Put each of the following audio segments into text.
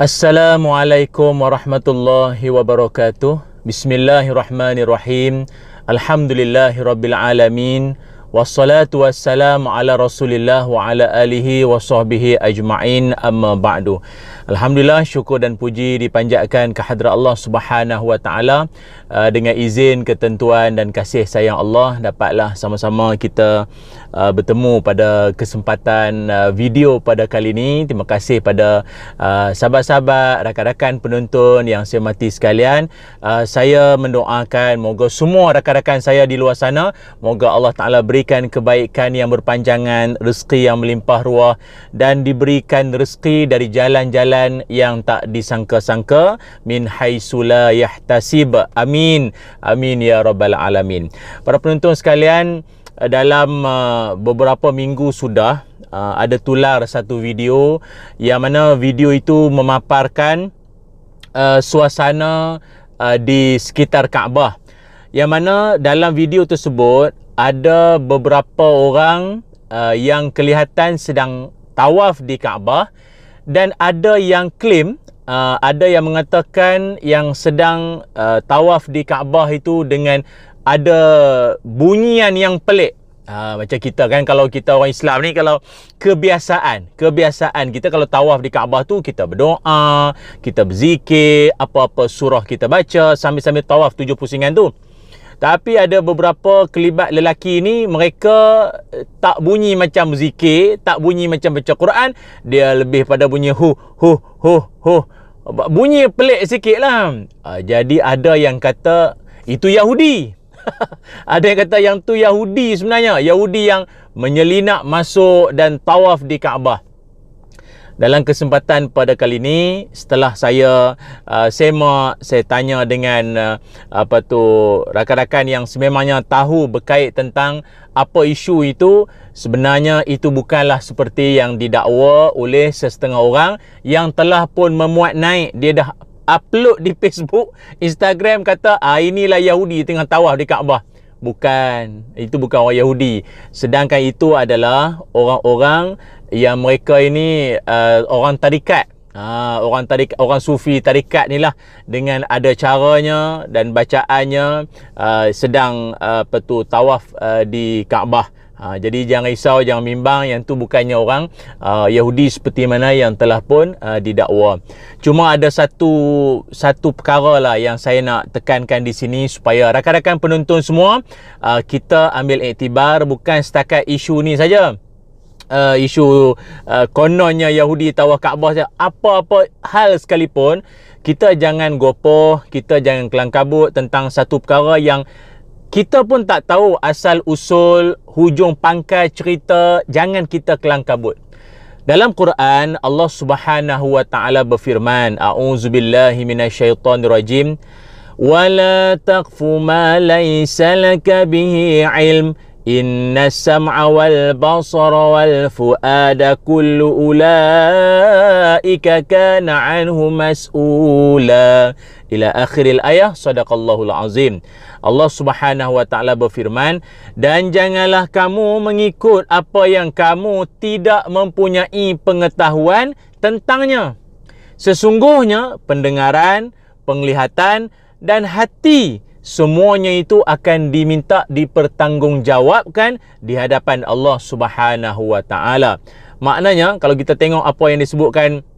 Assalamualaikum warahmatullahi wabarakatuh. Bismillahirrahmanirrahim. Alhamdulillahirabbil alamin. Wassalatu wassalamu ala Rasulillah wa ala alihi wa sahbihi ajma'in, amma ba'du. Alhamdulillah, syukur dan puji dipanjatkan ke hadrat Allah Subhanahu wa taala. Dengan izin, ketentuan dan kasih sayang Allah, dapatlah sama-sama kita bertemu pada kesempatan video pada kali ini. Terima kasih pada sahabat-sahabat, rakan-rakan penonton yang saya hormati sekalian. Saya mendoakan moga semua rakan-rakan saya di luar sana, moga Allah Taala berikan kebaikan yang berpanjangan, rezeki yang melimpah ruah, dan diberikan rezeki dari jalan-jalan yang tak disangka-sangka, min haitsu la yahtasib. Amin, amin ya rabbal alamin. Para penonton sekalian, dalam beberapa minggu sudah ada tular satu video yang mana video itu memaparkan suasana di sekitar Kaabah, yang mana dalam video tersebut ada beberapa orang yang kelihatan sedang tawaf di Kaabah, dan ada yang claim, ada yang mengatakan yang sedang tawaf di Kaabah itu dengan ada bunyian yang pelik. Macam kita kan, kalau kita orang Islam ni, kalau kebiasaan kita kalau tawaf di Kaabah tu, kita berdoa, kita berzikir, apa-apa surah kita baca sambil-sambil tawaf 7 pusingan tu. Tapi ada beberapa kelibat lelaki ni, mereka tak bunyi macam zikir, tak bunyi macam baca Quran, dia lebih pada bunyi hu. Bunyi pelik sikit lah. Jadi ada yang kata itu Yahudi. Ada yang kata yang tu Yahudi sebenarnya, Yahudi yang menyelinap masuk dan tawaf di Kaabah. Dalam kesempatan pada kali ini, setelah saya semak, saya tanya dengan rakan-rakan yang sememangnya tahu berkait tentang apa isu itu, sebenarnya itu bukanlah seperti yang didakwa oleh sesetengah orang yang telah pun memuat naik. Dia dah upload di Facebook, Instagram, kata inilah Yahudi tengah tawaf di Kaabah. Bukan, itu bukan orang Yahudi. Sedangkan itu adalah orang-orang yang mereka ini orang tarikat. Orang sufi tarikat ni lah, dengan ada caranya dan bacaannya sedang tawaf di Kaabah. Jadi jangan risau, jangan bimbang, yang tu bukannya orang Yahudi seperti mana yang telah pun didakwa. Cuma ada satu perkara lah yang saya nak tekankan di sini, supaya rakan-rakan penonton semua kita ambil iktibar, bukan setakat isu ni saja. Isu kononnya Yahudi tawaf Kaabah saja. Apa-apa hal sekalipun, kita jangan gopoh, kita jangan kelang kabut tentang satu perkara yang kita pun tak tahu asal usul, hujung pangkal cerita. Jangan kita kelang kabut. Dalam Quran, Allah Subhanahu wa taala berfirman, a'udzubillahi minasyaitonirrajim, wala taqfu ma laysa laka bihi ilm, inna sam'a wal basara wal fuada kullu ulaika kana anhu mas'ula, ila akhiril ayah. Sadaqallahul azim. Allah Subhanahu wa taala berfirman, dan janganlah kamu mengikut apa yang kamu tidak mempunyai pengetahuan tentangnya. Sesungguhnya pendengaran, penglihatan dan hati, semuanya itu akan diminta dipertanggungjawabkan di hadapan Allah Subhanahu wa taala. Maknanya, kalau kita tengok apa yang disebutkan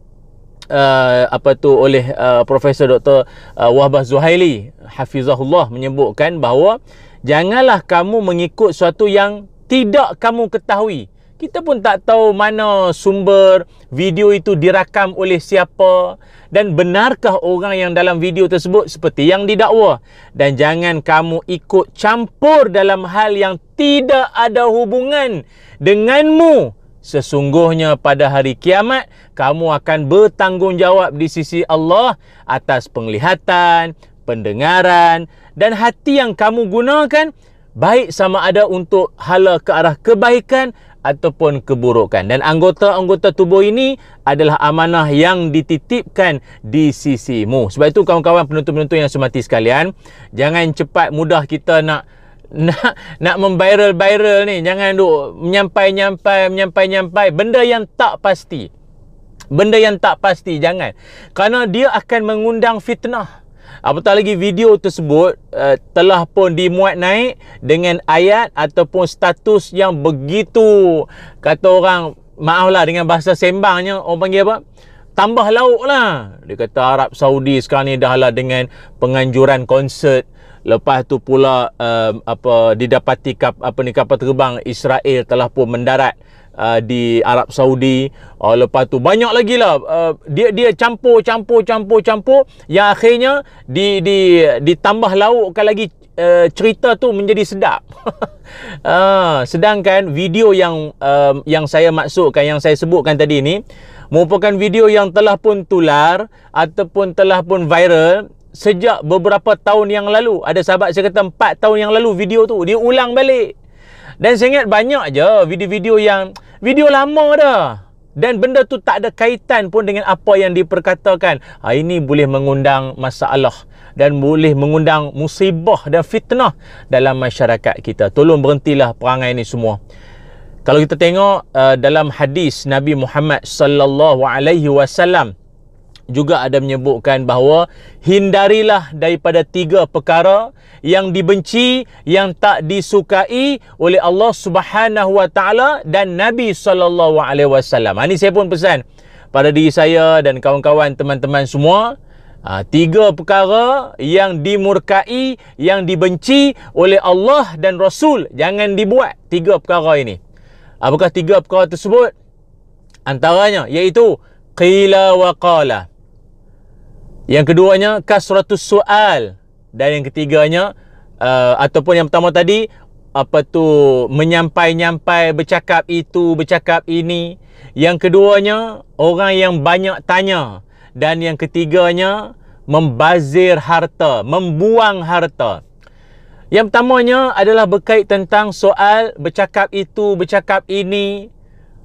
oleh Profesor Dr. Wahbah Zuhaili hafizahullah, menyebutkan bahawa janganlah kamu mengikut sesuatu yang tidak kamu ketahui. Kita pun tak tahu mana sumber video itu dirakam oleh siapa, dan benarkah orang yang dalam video tersebut seperti yang didakwa. Dan jangan kamu ikut campur dalam hal yang tidak ada hubungan denganmu. Sesungguhnya pada hari kiamat, kamu akan bertanggungjawab di sisi Allah atas penglihatan, pendengaran dan hati yang kamu gunakan, baik sama ada untuk hala ke arah kebaikan ataupun keburukan. Dan anggota-anggota tubuh ini adalah amanah yang dititipkan di sisimu. Sebab itu kawan-kawan penonton-penonton yang saya hormati sekalian, jangan cepat mudah kita nak memviral ni. Jangan duk menyampai benda yang tak pasti. Benda yang tak pasti jangan. Kerana dia akan mengundang fitnah. Apatah lagi video tersebut telah pun dimuat naik dengan ayat ataupun status yang begitu, kata orang, maaflah dengan bahasa sembangnya, orang panggil apa? Tambah lauk lah. Dia kata Arab Saudi sekarang ni dah lah dengan penganjuran konsert. Lepas tu pula didapati kapal terbang Israel telah pun mendarat di Arab Saudi. Lepas tu banyak lagi lah dia campur yang akhirnya ditambah laukkan lagi cerita tu menjadi sedap. Sedangkan video yang saya maksudkan, yang saya sebutkan tadi ni merupakan video yang telah pun tular ataupun telah pun viral sejak beberapa tahun yang lalu. Ada sahabat saya kata 4 tahun yang lalu video tu dia ulang balik. Dan saya ingat banyak je video-video yang video lama dah. Dan benda tu tak ada kaitan pun dengan apa yang diperkatakan. Ini boleh mengundang masalah dan boleh mengundang musibah dan fitnah dalam masyarakat kita. Tolong berhentilah perangai ni semua. Kalau kita tengok dalam hadis Nabi Muhammad sallallahu alaihi wasallam juga ada menyebutkan bahawa hindarilah daripada 3 perkara yang dibenci, yang tak disukai oleh Allah Subhanahu wa taala dan Nabi sallallahu alaihi wasallam. Ini saya pun pesan pada diri saya dan kawan-kawan teman-teman semua. 3 perkara yang dimurkai, yang dibenci oleh Allah dan Rasul, jangan dibuat 3 perkara ini. Apakah 3 perkara tersebut? Antaranya iaitu qila wa qala. Yang keduanya kasratus soal, dan yang ketiganya ataupun yang pertama tadi menyampai-nyampai, bercakap itu, bercakap ini. Yang keduanya orang yang banyak tanya, dan yang ketiganya membazir harta, membuang harta. Yang pertamanya adalah berkait tentang soal, bercakap itu, bercakap ini,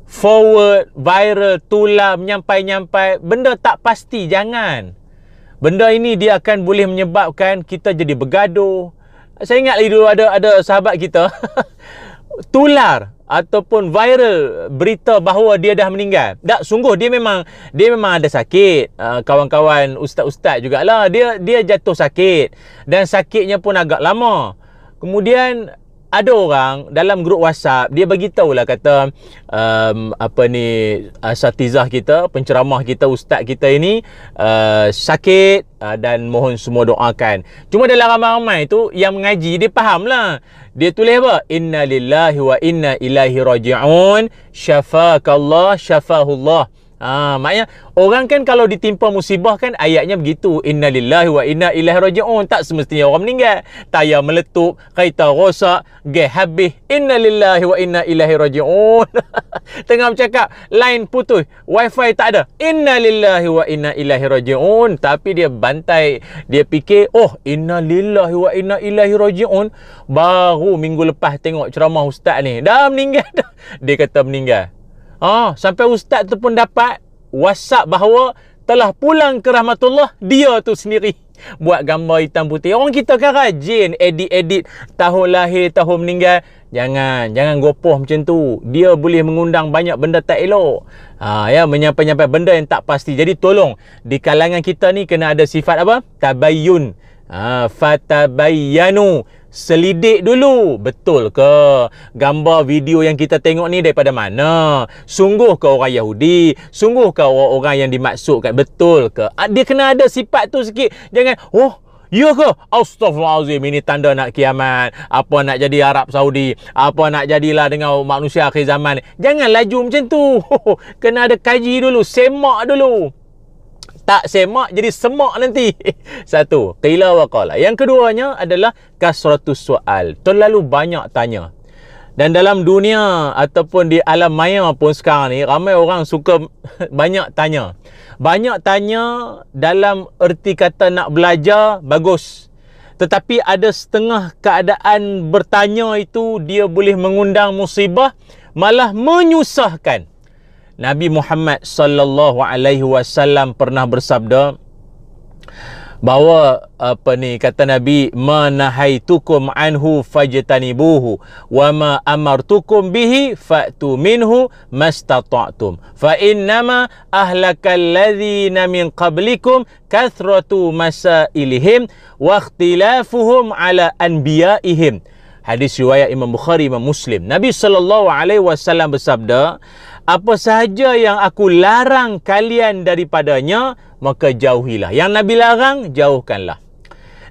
forward, viral, tular, menyampai-nyampai, benda tak pasti, jangan. Benda ini dia akan boleh menyebabkan kita jadi bergaduh. Saya ingat lagi dulu ada sahabat kita tular ataupun viral berita bahawa dia dah meninggal. Tak, sungguh dia memang ada sakit. Kawan-kawan ustaz-ustaz jugalah, dia jatuh sakit dan sakitnya pun agak lama. Kemudian ada orang dalam grup WhatsApp, dia bagi tahulah, kata asatizah kita, penceramah kita, ustaz kita ini sakit dan mohon semua doakan. Cuma dalam ramai-ramai tu yang mengaji, dia faham lah. Dia tulis apa? Inna lillahi wa inna ilaihi raji'un, syafakallah syafahullah. Maknanya orang kan kalau ditimpa musibah kan ayatnya begitu, inna lillahi wa inna ilaihi raji'un. Tak semestinya orang meninggal, tayar meletup, kereta rosak, gas habis, inna lillahi wa inna ilaihi raji'un. Tengah bercakap, line putus, wifi tak ada, inna lillahi wa inna ilaihi raji'un. Tapi dia bantai, dia fikir, oh inna lillahi wa inna ilaihi raji'un, baru minggu lepas tengok ceramah ustaz ni dah meninggal dah. Dia kata meninggal. Sampai ustaz tu pun dapat WhatsApp bahawa telah pulang ke rahmatullah, dia tu sendiri buat gambar hitam putih. Orang kita kan rajin edit tahun lahir, tahun meninggal. Jangan gopoh macam tu. Dia boleh mengundang banyak benda tak elok. Menyampai-nyampai benda yang tak pasti. Jadi tolong, di kalangan kita ni kena ada sifat apa? Tabayyun. Fatabayyanu. Selidik dulu, betul ke gambar video yang kita tengok ni daripada mana? Sungguh ke orang Yahudi? Sungguh ke orang yang dimaksudkan? Betul ke? Dia kena ada sifat tu sikit. Jangan, ya ke? Astaghfirullahalazim, ini tanda nak kiamat. Apa nak jadi Arab Saudi? Apa nak jadilah dengan manusia akhir zaman? Jangan laju macam tu. Kena ada kaji dulu, semak dulu. Tak semak jadi semak nanti. Satu, qila wa qala. Yang keduanya adalah kasratus soal, terlalu banyak tanya. Dan dalam dunia ataupun di alam maya pun sekarang ni, ramai orang suka banyak tanya. Banyak tanya dalam erti kata nak belajar, bagus. Tetapi ada setengah keadaan bertanya itu dia boleh mengundang musibah, malah menyusahkan. Nabi Muhammad sallallahu alaihi wasallam pernah bersabda, bahawa kata Nabi, manahaitukum anhu fajtanibuhu wa ma amartukum bihi fa'tu minhu mastata'tum fa innama ahlakal ladzina min qablikum kathratu masailihim wa ikhtilafuhum ala anbiya'ihim. Hadis riwayat Imam Bukhari, Imam Muslim. Nabi SAW bersabda, apa sahaja yang aku larang kalian daripadanya, maka jauhilah. Yang Nabi larang, jauhkanlah.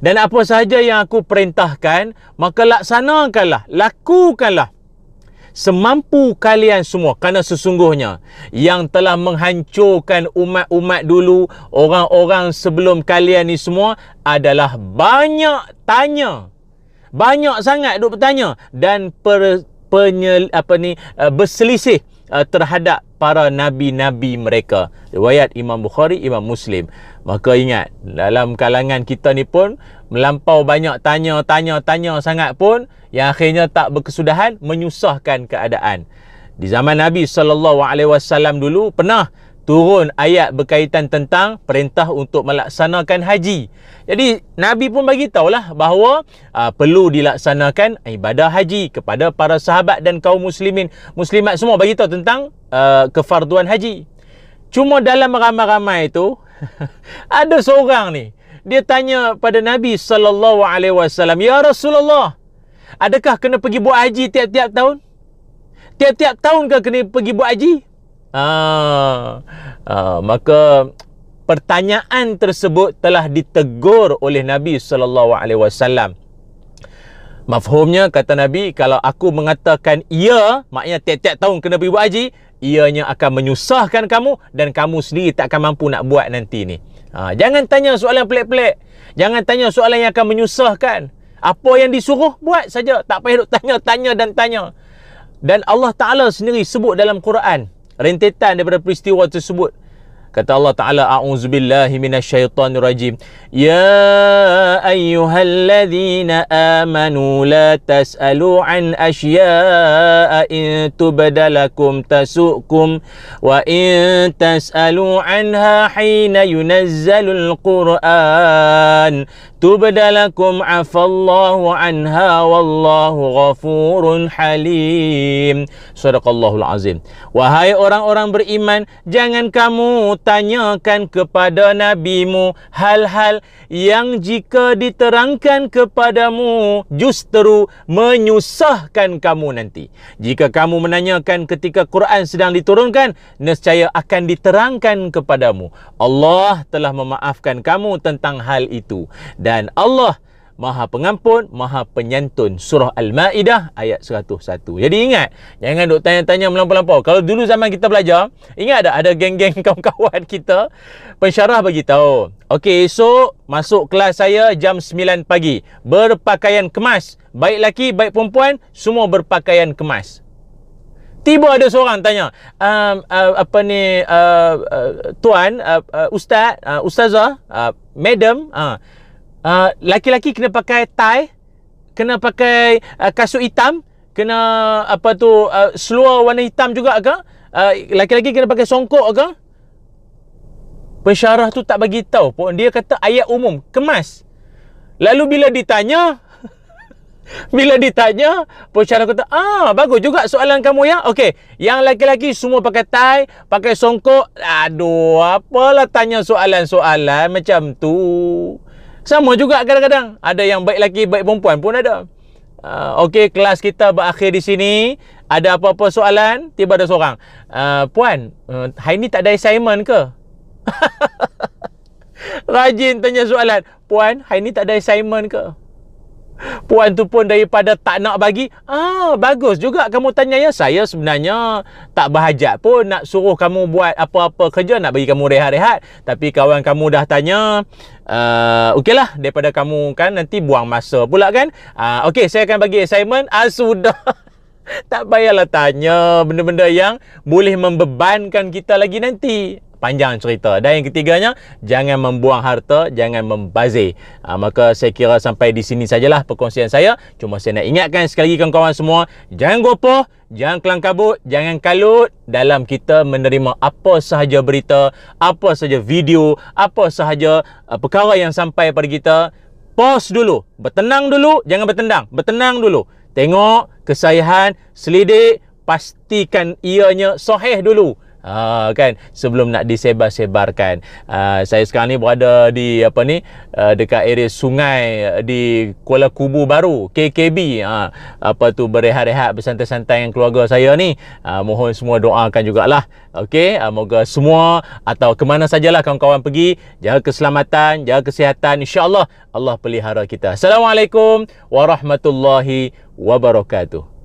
Dan apa sahaja yang aku perintahkan, maka laksanakanlah, lakukanlah semampu kalian semua. Kerana sesungguhnya yang telah menghancurkan umat-umat dulu, orang-orang sebelum kalian ni semua adalah banyak tanya. Banyak sangat duk bertanya dan berselisih terhadap para nabi-nabi mereka. Riwayat Imam Bukhari, Imam Muslim. Maka ingat, dalam kalangan kita ni pun melampau banyak tanya sangat pun, yang akhirnya tak berkesudahan, menyusahkan keadaan. Di zaman Nabi SAW dulu pernah turun ayat berkaitan tentang perintah untuk melaksanakan haji. Jadi Nabi pun bagi tahulah bahawa perlu dilaksanakan ibadah haji kepada para sahabat dan kaum muslimin, muslimat semua, bagi tahu tentang kefarduan haji. Cuma dalam ramai-ramai itu ada seorang ni, dia tanya pada Nabi SAW, "Ya Rasulullah, adakah kena pergi buat haji tiap-tiap tahun? Tiap-tiap tahun ke kena pergi buat haji?" Maka pertanyaan tersebut telah ditegur oleh Nabi SAW. Mafhumnya, kata Nabi, kalau aku mengatakan ya, maknanya tiap-tiap tahun kena pergi buat haji, ianya akan menyusahkan kamu dan kamu sendiri tak akan mampu nak buat nanti ni. Jangan tanya soalan pelik-pelik. Jangan tanya soalan yang akan menyusahkan. Apa yang disuruh, buat saja. Tak payah duk tanya dan tanya. Dan Allah Ta'ala sendiri sebut dalam Quran rentetan daripada peristiwa tersebut. Kata Allah Ta'ala, a'udzubillahi minasyaitonirrajim, ya ayyuhalladzina amanu la tas'alu an asya'a in tubdalakum tasu'kum wa in tas'alu anha hina yunazzalul Qur'an tubdalakum afallahu anha wallahu ghafurun halim. Sadaqallahul azim. Wahai orang-orang beriman, jangan kamu tanyakan kepada nabimu hal-hal yang jika diterangkan kepadamu justru menyusahkan kamu nanti. Jika kamu menanyakan ketika Quran sedang diturunkan, nescaya akan diterangkan kepadamu. Allah telah memaafkan kamu tentang hal itu. Dan Allah Maha Pengampun, Maha Penyantun. Surah Al-Ma'idah ayat 101. Jadi ingat, jangan duk tanya-tanya melampau-lampau. Kalau dulu zaman kita belajar, ingat tak ada geng-geng kawan-kawan kita, pensyarah bagi tahu, okey, esok masuk kelas saya jam 9 pagi, berpakaian kemas, baik laki baik perempuan, semua berpakaian kemas. Tiba ada seorang tanya, tuan, ustaz, ustazah, madam, laki-laki kena pakai tie, kena pakai kasut hitam, kena seluar warna hitam juga ke? Laki-laki kena pakai songkok ke? Pensyarah tu tak bagi tahu pun, dia kata ayat umum, kemas. Lalu bila ditanya, pensyarah kata, bagus juga soalan kamu ya. Okey, yang laki-laki semua pakai tie, pakai songkok. Aduh, apalah tanya soalan-soalan macam tu. Sama juga kadang-kadang. Ada yang baik laki, baik perempuan pun ada. Okey, kelas kita berakhir di sini. Ada apa-apa soalan? Tiba ada seorang. Puan, hari ni tak ada assignment ke? Rajin tanya soalan. Puan, hari ni tak ada assignment ke? Puan tu pun daripada tak nak bagi, bagus juga kamu tanya ya. Saya sebenarnya tak berhajat pun nak suruh kamu buat apa-apa kerja, nak bagi kamu rehat-rehat. Tapi kawan kamu dah tanya, okeylah, daripada kamu kan nanti buang masa pula kan. Okey, saya akan bagi assignment. Sudah. Tak payahlah tanya benda-benda yang boleh membebankan kita lagi nanti. panjang cerita. Dan yang ketiganya, jangan membuang harta, jangan membazir. Maka saya kira sampai di sini sajalah perkongsian saya. Cuma saya nak ingatkan sekali lagi kawan-kawan semua, jangan gopoh, jangan kelang kabut, jangan kalut dalam kita menerima apa sahaja berita, apa sahaja video, apa sahaja perkara yang sampai pada kita. Pause dulu, bertenang dulu, jangan bertendang, bertenang dulu. Tengok kesahihan, selidik, pastikan ianya sahih dulu. Kan, sebelum nak disebar-sebarkan. Saya sekarang ni berada di dekat area sungai di Kuala Kubu Baru, KKB. Berehat-rehat bersantai-santai dengan keluarga saya ni. Mohon semua doakan jugalah. Okey, moga semua atau ke mana sajalah kawan-kawan pergi, jaga keselamatan, jaga kesihatan. InsyaAllah Allah pelihara kita. Assalamualaikum warahmatullahi wabarakatuh.